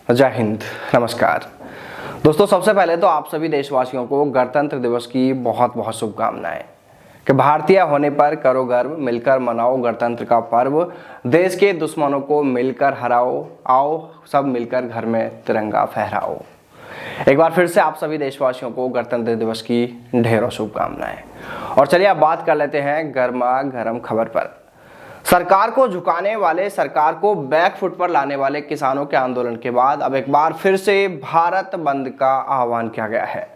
जय हिंद, नमस्कार दोस्तों। सबसे पहले तो आप सभी देशवासियों को गणतंत्र दिवस की बहुत बहुत शुभकामनाएं कि भारतीय होने पर करो गर्व, मिलकर मनाओ गणतंत्र का पर्व, देश के दुश्मनों को मिलकर हराओ, आओ सब मिलकर घर में तिरंगा फहराओ। एक बार फिर से आप सभी देशवासियों को गणतंत्र दिवस की ढेरों शुभकामनाएं। और चलिए अब बात कर लेते हैं गर्मा गर्म खबर पर। सरकार को झुकाने वाले, सरकार को बैक फुट पर लाने वाले किसानों के आंदोलन के बाद अब एक बार फिर से भारत बंद का आह्वान किया गया है।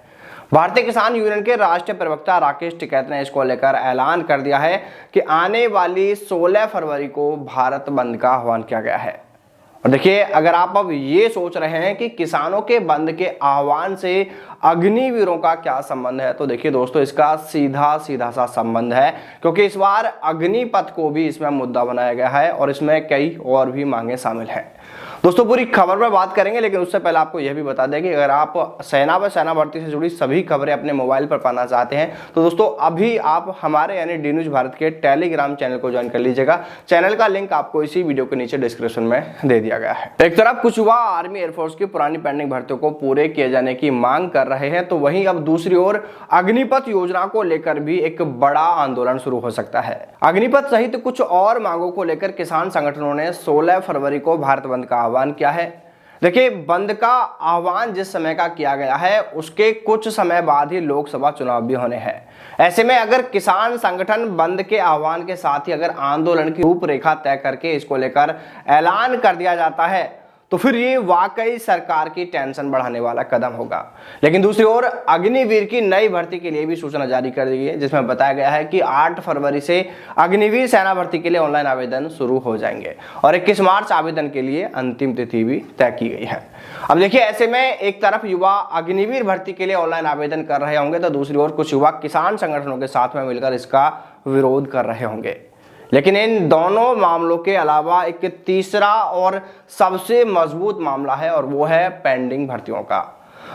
भारतीय किसान यूनियन के राष्ट्रीय प्रवक्ता राकेश टिकैत ने इसको लेकर ऐलान कर दिया है कि आने वाली 16 फरवरी को भारत बंद का आह्वान किया गया है। और देखिए, अगर आप अब ये सोच रहे हैं कि किसानों के बंद के आह्वान से अग्निवीरों का क्या संबंध है, तो देखिए दोस्तों, इसका सीधा सीधा सा संबंध है, क्योंकि इस बार अग्निपथ को भी इसमें मुद्दा बनाया गया है और इसमें कई और भी मांगे शामिल हैं। दोस्तों, पूरी खबर पर बात करेंगे, लेकिन उससे पहले आपको यह भी बता दें कि अगर आप सेना व सेना भर्ती से जुड़ी सभी खबरें अपने मोबाइल पर पाना चाहते हैं तो दोस्तों अभी आप हमारे यानी डी न्यूज भारत के टेलीग्राम चैनल को ज्वाइन कर लीजिएगा। चैनल का लिंक आपको इसी वीडियो के नीचे डिस्क्रिप्शन में दे दिया गया है। एक तरफ कुछ युवा आर्मी एयरफोर्स की पुरानी पेंडिंग भर्तियों को पूरे किए जाने की मांग कर रहे हैं, तो वहीं अब दूसरी ओर अग्निपथ योजना को लेकर भी एक बड़ा आंदोलन शुरू हो सकता है। अग्निपथ सहित कुछ और मांगों को लेकर किसान संगठनों ने 16 फरवरी को भारत बंद का आह्वान किया है। देखिए, बंद का आह्वान जिस समय का किया गया है उसके कुछ समय बाद ही लोकसभा चुनाव भी होने हैं। ऐसे में अगर किसान संगठन बंद के आह्वान के साथ ही अगर आंदोलन की रूपरेखा तय करके इसको लेकर ऐलान कर दिया जाता है तो फिर ये वाकई सरकार की टेंशन बढ़ाने वाला कदम होगा। लेकिन दूसरी ओर अग्निवीर की नई भर्ती के लिए भी सूचना जारी कर दी गई है, जिसमें बताया गया है कि 8 फरवरी से अग्निवीर सेना भर्ती के लिए ऑनलाइन आवेदन शुरू हो जाएंगे और 21 मार्च आवेदन के लिए अंतिम तिथि भी तय की गई है। अब देखिए, ऐसे में एक तरफ युवा अग्निवीर भर्ती के लिए ऑनलाइन आवेदन कर रहे होंगे तो दूसरी ओर कुछ युवा किसान संगठनों के साथ में मिलकर इसका विरोध कर रहे होंगे। लेकिन इन दोनों मामलों के अलावा एक तीसरा और सबसे मजबूत मामला है और वो है पेंडिंग भर्तियों का।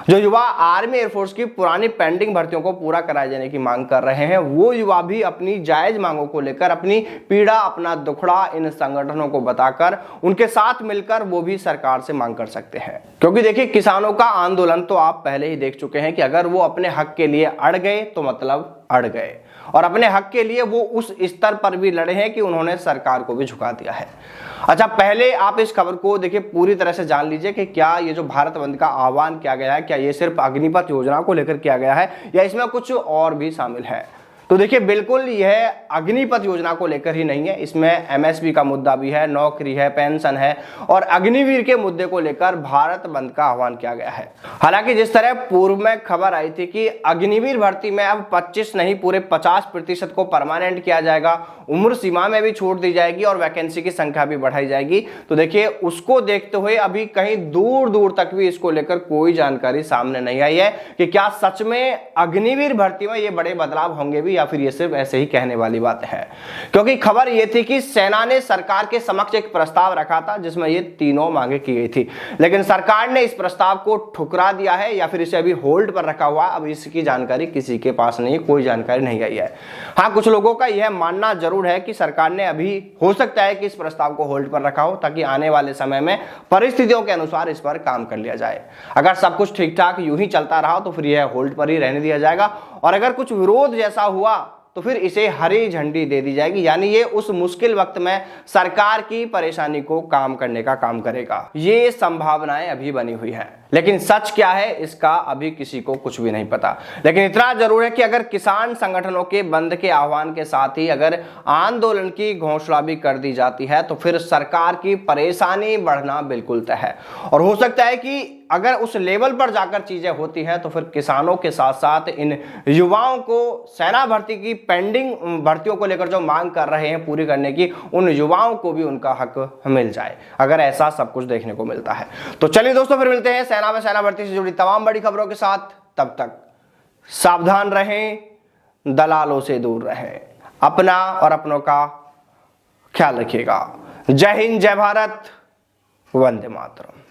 जो युवा आर्मी एयरफोर्स की पुरानी पेंडिंग भर्तियों को पूरा कराए जाने की मांग कर रहे हैं, वो युवा भी अपनी जायज मांगों को लेकर अपनी पीड़ा, अपना दुखड़ा इन संगठनों को बताकर उनके साथ मिलकर वो भी सरकार से मांग कर सकते हैं। क्योंकि देखिए, किसानों का आंदोलन तो आप पहले ही देख चुके हैं कि अगर वो अपने हक के लिए अड़ गए तो मतलब अड़ गए, और अपने हक के लिए वो उस स्तर पर भी लड़े हैं कि उन्होंने सरकार को भी झुका दिया है। अच्छा, पहले आप इस खबर को देखिए पूरी तरह से जान लीजिए कि क्या ये जो भारत बंद का आह्वान किया गया है, क्या ये सिर्फ अग्निपथ योजना को लेकर किया गया है या इसमें कुछ और भी शामिल है। तो देखिए, बिल्कुल यह अग्निपथ योजना को लेकर ही नहीं है, इसमें एमएसपी का मुद्दा भी है, नौकरी है, पेंशन है और अग्निवीर के मुद्दे को लेकर भारत बंद का आह्वान किया गया है। हालांकि जिस तरह पूर्व में खबर आई थी कि अग्निवीर भर्ती में अब 25 नहीं पूरे 50% को परमानेंट किया जाएगा, उम्र सीमा में भी छूट दी जाएगी और वैकेंसी की संख्या भी बढ़ाई जाएगी, तो देखिए उसको देखते हुए अभी कहीं दूर दूर तक भी इसको लेकर कोई जानकारी सामने नहीं आई है कि क्या सच में अग्निवीर भर्ती में ये बड़े बदलाव होंगे भी या फिर ये सिर्फ ऐसे ही कहने वाली बात है। क्योंकि खबर ये थी कि सेना ने सरकार के समक्ष एक प्रस्ताव रखा था जिसमें ये तीनों मांगे की गई थी, लेकिन सरकार ने इस प्रस्ताव को ठुकरा दिया है या फिर इसे अभी होल्ड पर रखा हुआ। अब इसकी जानकारी किसी के पास नहीं, कोई जानकारी नहीं आई है। हाँ, कुछ लोगों का यह मानना जरूर है कि सरकार ने अभी हो सकता है कि इस प्रस्ताव को होल्ड पर रखा हो ताकि आने वाले समय में परिस्थितियों के अनुसार इस पर काम कर लिया जाए। अगर सब कुछ ठीक ठाक यूं ही चलता रहा तो फिर यह होल्ड पर ही रहने दिया जाएगा और अगर कुछ विरोध जैसा हुआ तो फिर इसे हरी झंडी दे दी जाएगी, यानी ये उस मुश्किल वक्त में सरकार की परेशानी को काम करने का काम करेगा। ये संभावनाएं अभी बनी हुई हैं, लेकिन सच क्या है इसका अभी किसी को कुछ भी नहीं पता। लेकिन इतना जरूर है कि अगर किसान संगठनों के बंद के आह्वान के साथ ही अगर आंदोलन की घोषणा भी कर दी जाती है तो फिर सरकार की परेशानी बढ़ना बिल्कुल तय है। और हो सकता है कि अगर उस लेवल पर जाकर चीजें होती हैं तो फिर किसानों के साथ साथ इन युवाओं को सेना भर्ती की पेंडिंग भर्तियों को लेकर जो मांग कर रहे हैं पूरी करने की, उन युवाओं को भी उनका हक मिल जाए, अगर ऐसा सब कुछ देखने को मिलता है। तो चलिए दोस्तों, फिर मिलते हैं सेना व सेना भर्ती से जुड़ी तमाम बड़ी खबरों के साथ। तब तक सावधान रहें, दलालों से दूर रहें, अपना और अपनों का ख्याल रखिएगा। जय हिंद, जय भारत, वंदे मातरम।